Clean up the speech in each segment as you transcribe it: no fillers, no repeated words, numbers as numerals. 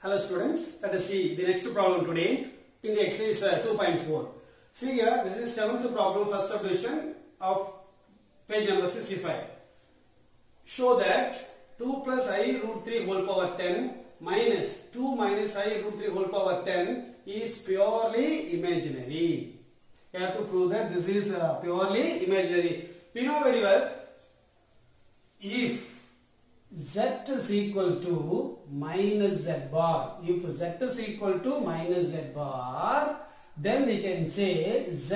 Hello students, let us see the next problem today in the exercise 2.4. See here, this is 7th problem, first subdivision of page number 65. Show that 2 plus I root 3 whole power 10 minus 2 minus I root 3 whole power 10 is purely imaginary. You have to prove that this is purely imaginary. We know very well, if z is equal to minus z bar, if z is equal to minus z bar, then we can say z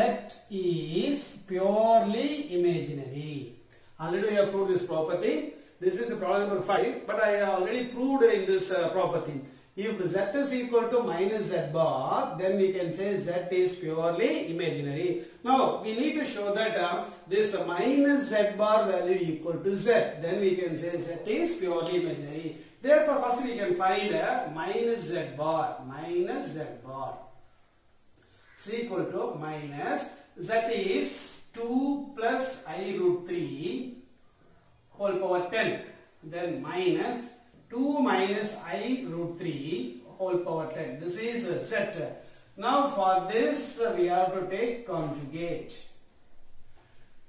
is purely imaginary. Already we have proved this property. This is the problem number 5, but I already proved in this property. If z is equal to minus z bar, then we can say z is purely imaginary. Now we need to show that this minus z bar value equal to z. Then we can say z is purely imaginary. Therefore, first we can find minus z bar. Minus z bar is equal to minus z is 2 plus I root 3 whole power 10. Then minus 2 minus I root 3 whole power 10. This is set. Now for this we have to take conjugate.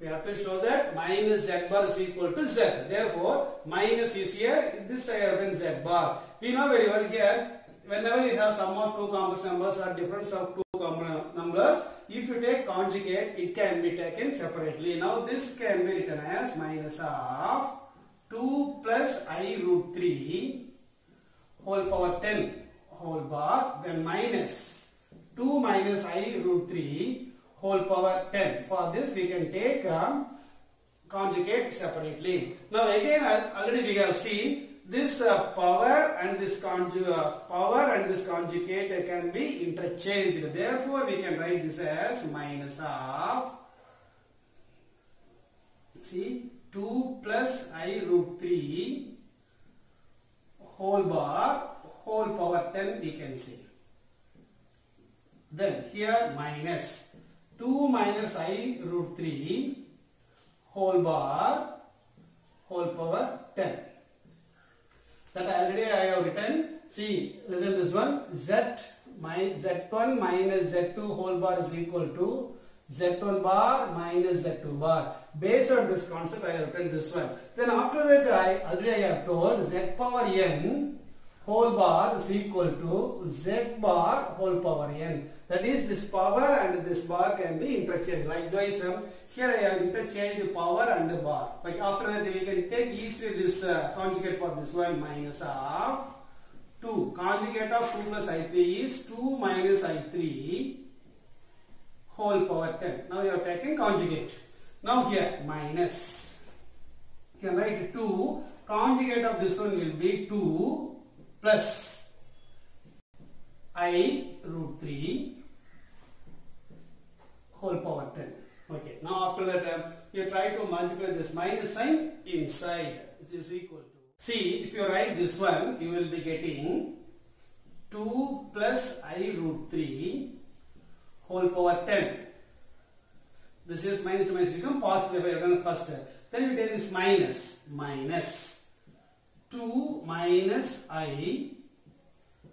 We have to show that minus z bar is equal to z. Therefore, minus is here. This I have written z bar. We know very well here, whenever you have sum of two complex numbers or difference of two complex numbers, if you take conjugate, it can be taken separately. Now this can be written as minus of 2 plus I root 3 whole power 10 whole bar, then minus 2 minus I root 3 whole power 10. For this we can take conjugate separately. Now again, already we have seen this power and this conjugate can be interchanged. Therefore we can write this as minus of 2 plus I root 3 whole bar whole power 10 we can say. Then here minus 2 minus I root 3 whole bar whole power 10. That already I have written. See, listen this one. Z1 minus Z2 whole bar is equal to Z1 bar minus Z2 bar. Based on this concept, I have written this one. Then after that, I have told Z power n whole bar is equal to Z bar whole power n. That is, this power and this bar can be interchanged. Likewise, here I have interchanged power and bar. Like after that, we can take easily this conjugate for this one, minus of 2. Conjugate of 2 plus I3 is 2 minus I3 whole power 10. Now you are taking conjugate. Now here minus. You can write 2. Conjugate of this one will be 2 plus I root 3 whole power 10. Okay. Now after that, you try to multiply this minus sign inside, which is equal to. See, if you write this one, you will be getting 2 plus I root 3 whole power 10. This is minus to minus become positive if I have done first. Then you take this minus 2 minus I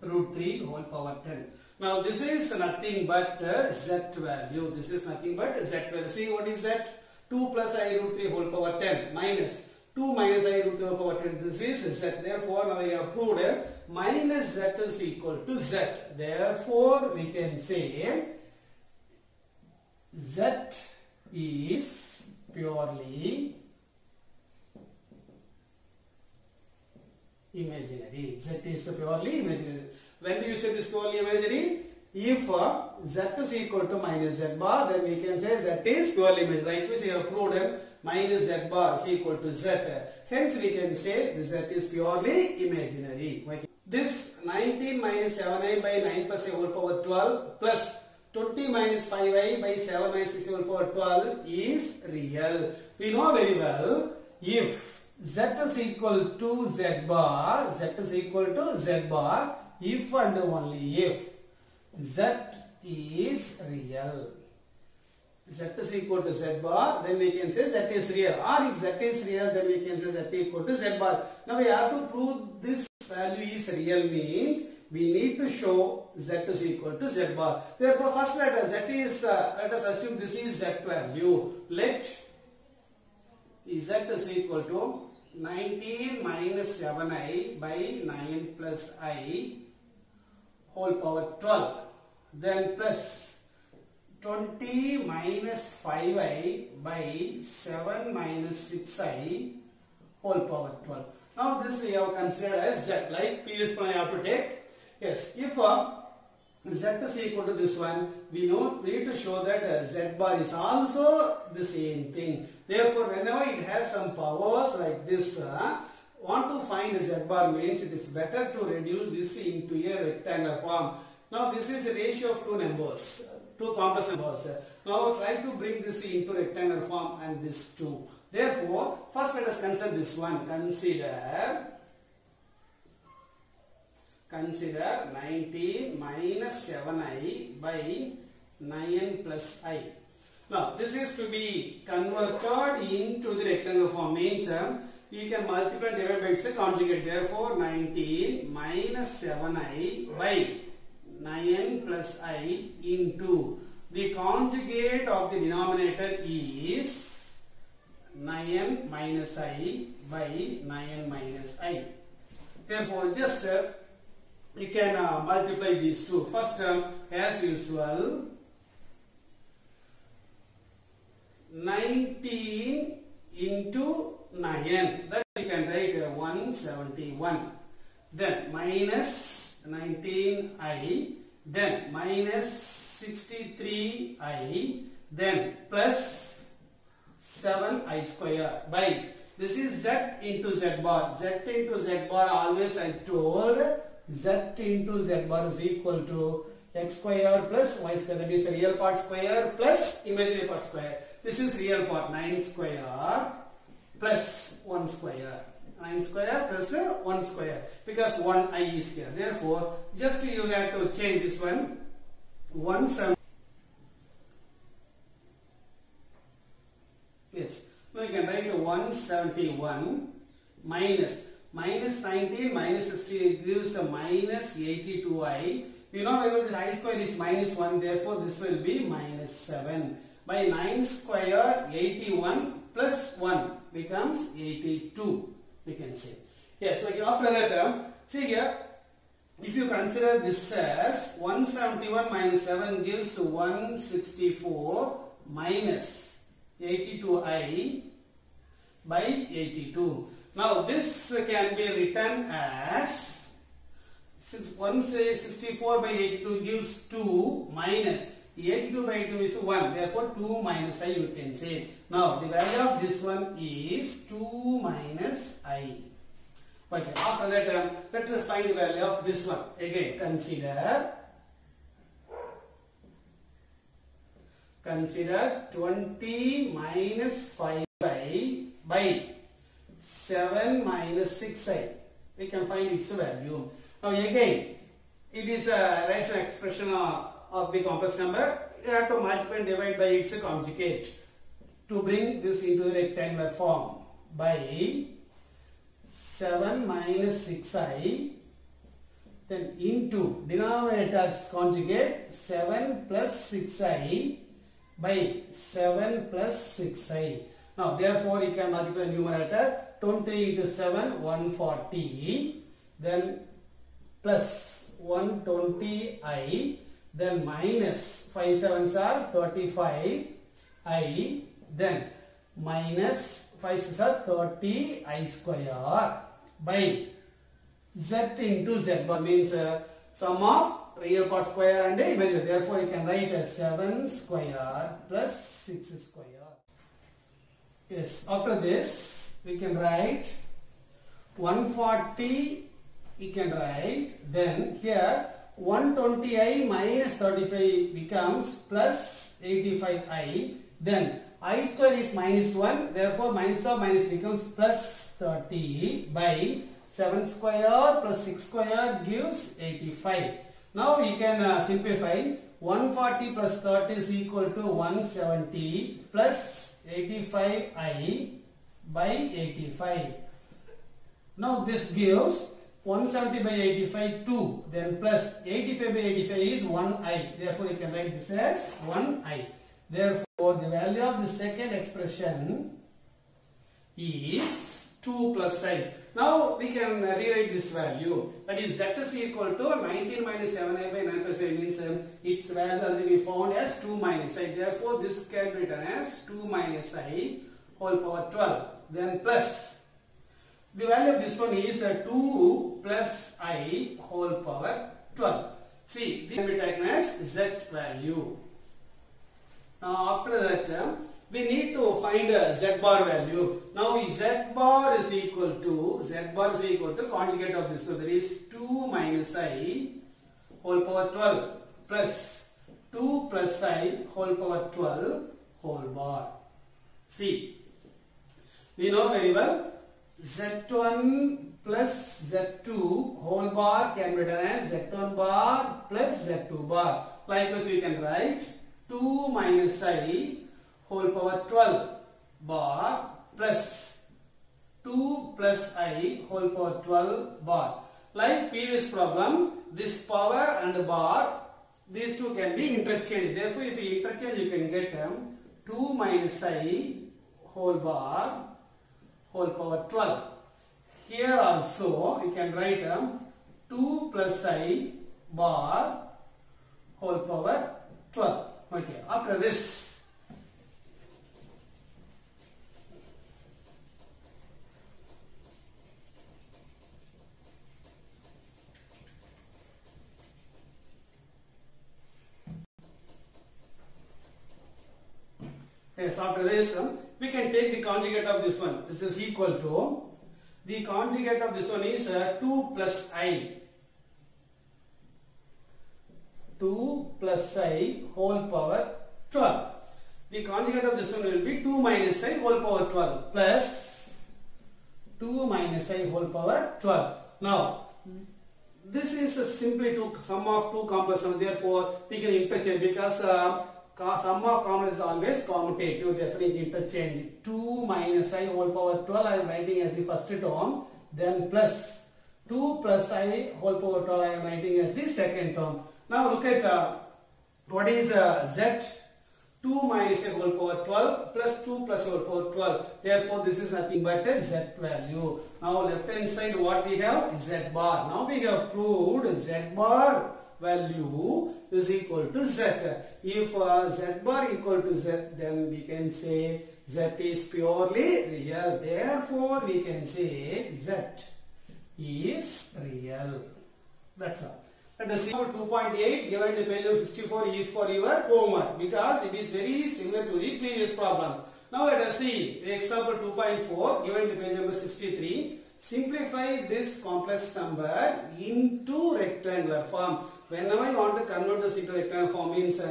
root 3 whole power 10. Now this is nothing but z value. This is nothing but z value. See what is that? 2 plus I root 3 whole power 10 minus 2 minus I root 3 whole power 10. This is z. Therefore, now I have proved minus z is equal to z. Therefore, we can say z is purely imaginary. Z is purely imaginary. When do you say this purely imaginary? If z is equal to minus z bar, then we can say z is purely imaginary. Like we have proved minus z bar is equal to z. Hence we can say the z is purely imaginary. Okay. This 19 minus 7i by 9 plus a whole power 12 plus 20 minus 5i by 7 minus 6 whole power 12 is real. We know very well, if z is equal to z bar, if and only if z is real. Z is equal to z bar, then we can say z is real. Or if z is real, then we can say z equal to z bar. Now we have to prove this value is real means we need to show z is equal to z bar. Therefore, first let us assume this is z value. Let z is equal to 19 minus 7i by 9 plus I whole power 12. Then plus 20 minus 5i by 7 minus 6i whole power 12. Now this we have considered as z, like previous one I have to take. Yes, if z is equal to this one, we need to show that z bar is also the same thing. Therefore, whenever it has some powers like this, want to find z bar means it is better to reduce this into a rectangular form. Now this is a ratio of two numbers, two complex numbers. Now try to bring this into rectangular form and this too. Therefore, first let us consider this one. Consider 19 minus 7i by 9 plus I. Now, this is to be converted into the rectangular form. Means you can multiply and divide by its conjugate. Therefore, 19 minus 7i by 9 plus I into the conjugate of the denominator is 9 minus I by 9 minus I. Therefore, just you can multiply these two. First term, as usual, 19 into 9, that we can write 171. Then minus 19i, then minus 63i, then plus 7i square by, this is z into z bar. Z into z bar, always I told z into z bar is equal to x square plus y square, that is the real part square plus imaginary part square. This is real part, 9 square plus 1 square. 9 square plus 1 square, because 1i is here. Therefore, just you have to change this one. 170. Yes. Now you can write 171 minus 19 minus 60 gives a minus 82i. You know, whenever this I square is minus 1, therefore this will be minus 7. By 9 square, 81 plus 1 becomes 82, we can say. Yes, like after that, see here, if you consider this as 171 minus 7 gives 164 minus 82i by 82. Now this can be written as 164 by 82 gives 2 minus 82 by 2 is 1. Therefore 2 minus I you can say. Now the value of this one is 2 minus I. Okay, after that let us find the value of this one. Again consider 20 minus 5 by 7 minus 6i. We can find its value. Now again, it is a rational expression of the complex number. You have to multiply and divide by its conjugate to bring this into the rectangular form. By 7 minus 6i, then into denominator's conjugate 7 plus 6i by 7 plus 6i. Now therefore you can multiply numerator 20 into 7, 140, then plus 120i, then minus 5 sevens are 35i, then minus 5 6 are 30i square by z into z bar, means sum of real part square and imaginary. Therefore you can write as 7 square plus 6 square. Yes, after this we can write 140, you can write, then here 120i minus 35 becomes plus 85i, then I square is minus 1, therefore minus of minus becomes plus 30 by 7 square plus 6 square gives 85. Now we can simplify. 140 plus 30 is equal to 170 plus 85i by 85. Now this gives 170 by 85 2, then plus 85 by 85 is 1i. Therefore, you can write this as 1i. Therefore, the value of the second expression is 2 plus I. Now we can rewrite this value. That is z is equal to 19 minus 7i by 9 plus I means its value already we found as 2 minus I. Therefore, this can be written as 2 minus I whole power 12. Then plus the value of this one is 2 plus I whole power 12. See, this can be taken as z value. Now after that, we need to find a z bar value. Now z bar is equal to conjugate of this. So there is 2 minus I whole power 12 plus 2 plus I whole power 12 whole bar. See, we know very well z1 plus z2 whole bar can be written as z1 bar plus z2 bar. Likewise, we can write 2 minus I whole power 12 bar plus 2 plus I whole power 12 bar. Like previous problem, this power and bar, these two can be interchanged. Therefore, if you interchange, you can get 2 minus I whole bar whole power 12. Here also, you can write 2 plus I bar whole power 12. Okay, after this, yes, after this, we can take the conjugate of this one. This is equal to, the conjugate of this one is 2 plus I. 2 plus I whole power 12. The conjugate of this one will be 2 minus I whole power 12 plus 2 minus I whole power 12. Now, this is simply sum of two components. Therefore, we can interchange because sum of common is always commutative. Therefore, we can interchange 2 minus I whole power 12. I am writing as the first term. Then plus 2 plus I whole power 12. I am writing as the second term. Now look at what is z. 2 minus a whole power 12 plus 2 plus a whole power 12. Therefore, this is nothing but a z value. Now left hand side what we have? Z bar. Now we have proved z bar value is equal to z. If z bar equal to z, then we can say z is purely real. Therefore, we can say z is real. That's all. Let us see 2.8 given the page of 64 is for your homework because it is very similar to the previous problem. Now let us see the example 2.4 given the page number 63. Simplify this complex number into rectangular form. Whenever you want to convert this into rectangular form means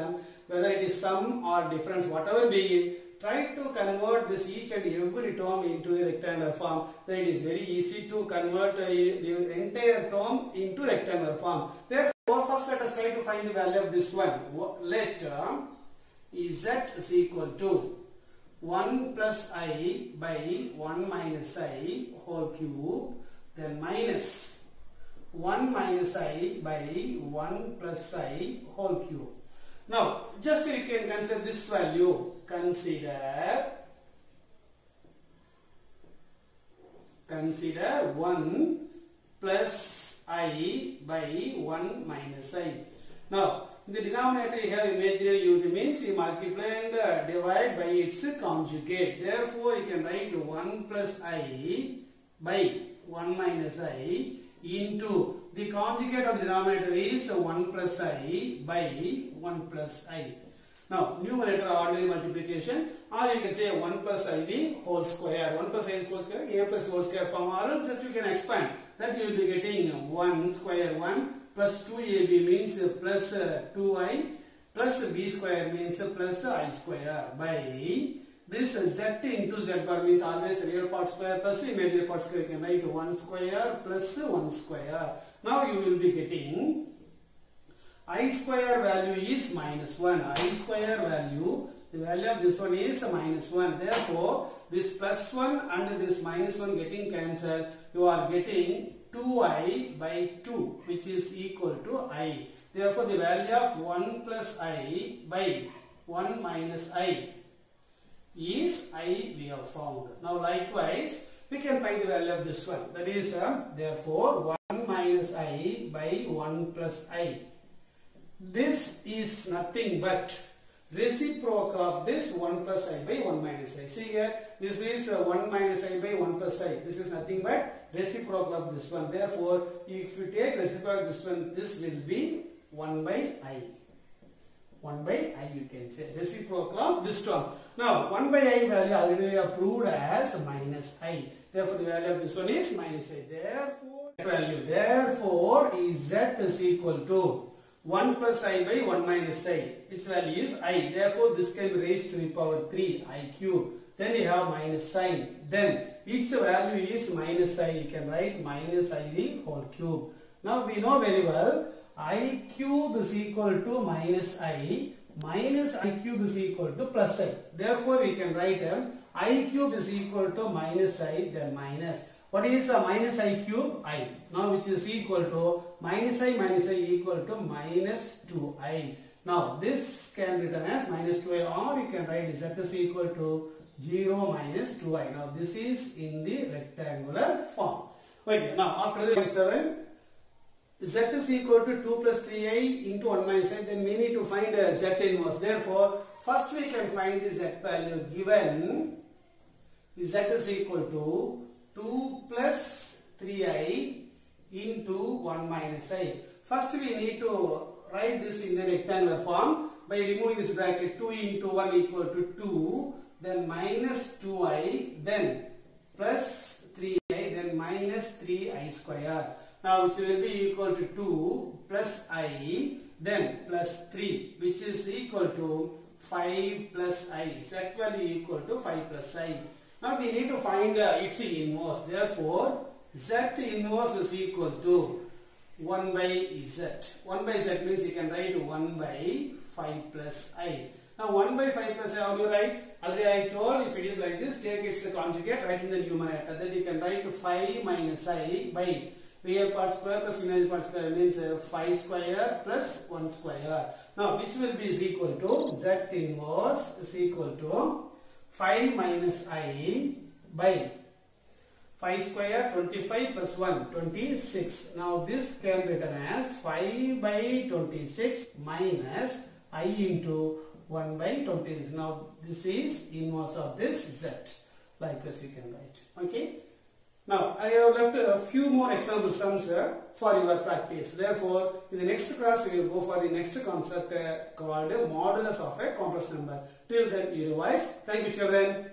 whether it is sum or difference, whatever be it, try to convert this each and every term into the rectangular form. Then it is very easy to convert the entire term into rectangular form. Therefore, first let us try to find the value of this one. Let z is equal to 1 plus I by 1 minus I whole cube, then minus 1 minus I by 1 plus I whole cube. Now, just you can consider this value. Consider 1 plus I by 1 minus I. Now, in the denominator you have imaginary unit means you multiply and divide by its conjugate. Therefore, you can write 1 plus I by 1 minus I into the conjugate of the denominator is 1 plus I by 1 plus I. Now, numerator ordinary multiplication, or you can say 1 plus I the whole square. 1 plus I is whole square, a plus whole square form, or else just you can expand. That you will be getting 1 square 1 plus 2ab means plus 2i plus b square means plus I square by this z into z bar means always real part square plus imaginary part square. You can write 1 square plus 1 square. Now you will be getting I square value is minus 1. I square value, the value of this one is minus 1. Therefore, this plus 1 and this minus 1 getting cancelled. You are getting 2i by 2, which is equal to I. Therefore, the value of 1 plus I by 1 minus I is I we have found. Now, likewise, we can find the value of this one. That is, therefore, 1 minus I by 1 plus I. This is nothing but reciprocal of this 1 plus I by 1 minus I. See here, this is 1 minus I by 1 plus I. This is nothing but reciprocal of this one. Therefore, if you take reciprocal of this one, this will be 1 by I. 1 by I you can say. Reciprocal of this term. Now, 1 by I value already we have proved as minus I. Therefore, the value of this one is minus I. Therefore, is Z is equal to 1 plus I by 1 minus I. Its value is I. Therefore, this can be raised to the power 3 I cube. Then you have minus sign. Then its value is minus I. You can write minus I the whole cube. Now we know very well I cube is equal to minus I cube is equal to plus I. Therefore, we can write I cube is equal to minus I then minus. What is minus I cube? I. Now which is equal to minus I equal to minus 2I. Now this can be written as minus 2I, or you can write Z is equal to 0 minus 2I. Now this is in the rectangular form. Okay, now after the 7, Z is equal to 2 plus 3I into 1 minus I, then we need to find a Z inverse. Therefore, first we can find the Z value given Z is equal to 2 plus 3I into 1 minus I. First we need to write this in the rectangular form by removing this bracket. 2 into 1 equal to 2, then minus 2I, then plus 3I, then minus 3I square. Now which will be equal to 2 plus I, then plus 3, which is equal to 5 plus I. Z value equal to 5 plus I. Now we need to find its inverse. Therefore, Z inverse is equal to 1 by Z. 1 by Z means you can write 1 by 5 plus I. Now 1 by 5 plus I, how do you write? Already I told, if it is like this, take its conjugate, write in the numerator. Then you can write 5 minus I by real part square plus imaginary part square means 5 square plus 1 square. Now which will be is equal to Z inverse is equal to 5 minus I by 5 square 25 plus 1 26. Now this can be written as 5 by 26 minus I into 1 by 26. Now this is inverse of this Z. Likewise you can write. Okay. Now I have left a few more example sums for your practice. Therefore, in the next class we will go for the next concept called modulus of a complex number. Till then you revise. Thank you children.